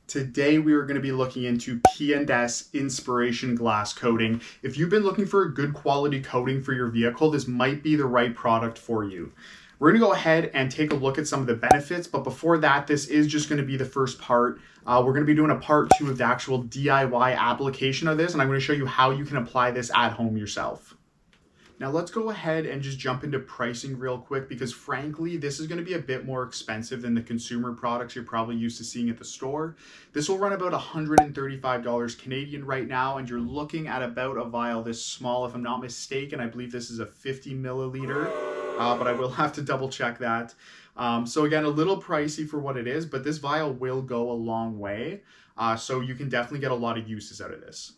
Today we are going to be looking into P&S Inspiration Glass Coating. If you've been looking for a good quality coating for your vehicle, this might be the right product for you. We're going to go ahead and take a look at some of the benefits, but before that, this is just going to be the first part. We're going to be doing a part 2 of the actual DIY application of this, and I'm going to show you how you can apply this at home yourself. Now let's go ahead and just jump into pricing real quick because frankly, this is going to be a bit more expensive than the consumer products you're probably used to seeing at the store. This will run about $135 Canadian right now, and you're looking at about a vial this small, if I'm not mistaken. I believe this is a 50 milliliter, but I will have to double check that. So again, a little pricey for what it is, but this vial will go a long way. So you can definitely get a lot of uses out of this.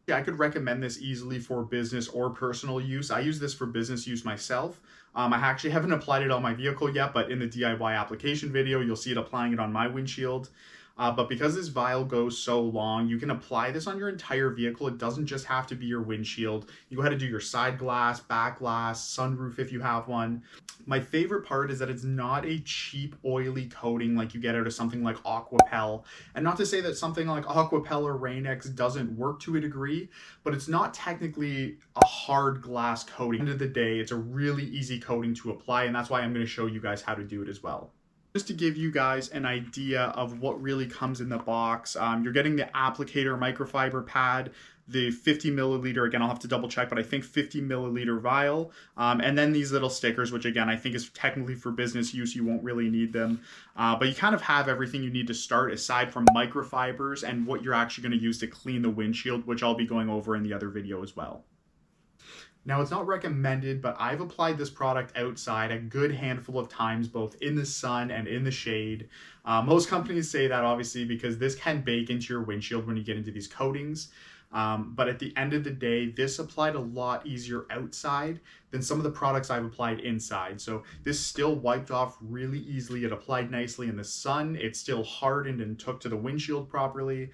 Yeah, I could recommend this easily for business or personal use. I use this for business use myself. I actually haven't applied it on my vehicle yet, but in the DIY application video, you'll see it applying it on my windshield. But because this vial goes so long, you can apply this on your entire vehicle. It doesn't just have to be your windshield. You go ahead and do your side glass, back glass, sunroof if you have one. My favorite part is that it's not a cheap oily coating like you get out of something like Aquapel. And not to say that something like Aquapel or Rain-X doesn't work to a degree, but it's not technically a hard glass coating. At the end of the day, it's a really easy coating to apply, and that's why I'm going to show you guys how to do it as well. Just to give you guys an idea of what really comes in the box, you're getting the applicator microfiber pad, the 50 milliliter, again, I'll have to double check, but I think 50 milliliter vial, and then these little stickers, which again, I think is technically for business use, you won't really need them, but you kind of have everything you need to start aside from microfibers and what you're actually going to use to clean the windshield, which I'll be going over in the other video as well. Now, it's not recommended, but I've applied this product outside a good handful of times, both in the sun and in the shade. Most companies say that obviously because this can bake into your windshield when you get into these coatings. But at the end of the day, this applied a lot easier outside than some of the products I've applied inside. So this still wiped off really easily. It applied nicely in the sun. It still hardened and took to the windshield properly.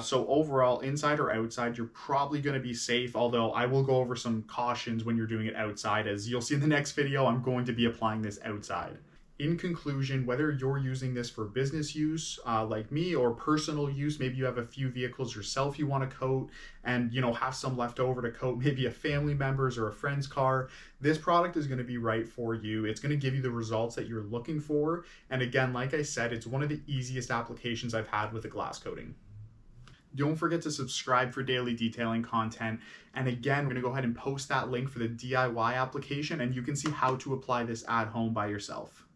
So overall, inside or outside, you're probably going to be safe, although I will go over some cautions when you're doing it outside. As you'll see in the next video, I'm going to be applying this outside. In conclusion, whether you're using this for business use like me or personal use, maybe you have a few vehicles yourself you want to coat and have some left over to coat maybe a family member's or a friend's car, this product is going to be right for you. It's going to give you the results that you're looking for. And again, like I said, it's one of the easiest applications I've had with a glass coating. Don't forget to subscribe for daily detailing content. And again, we're going to go ahead and post that link for the DIY application, and you can see how to apply this at home by yourself.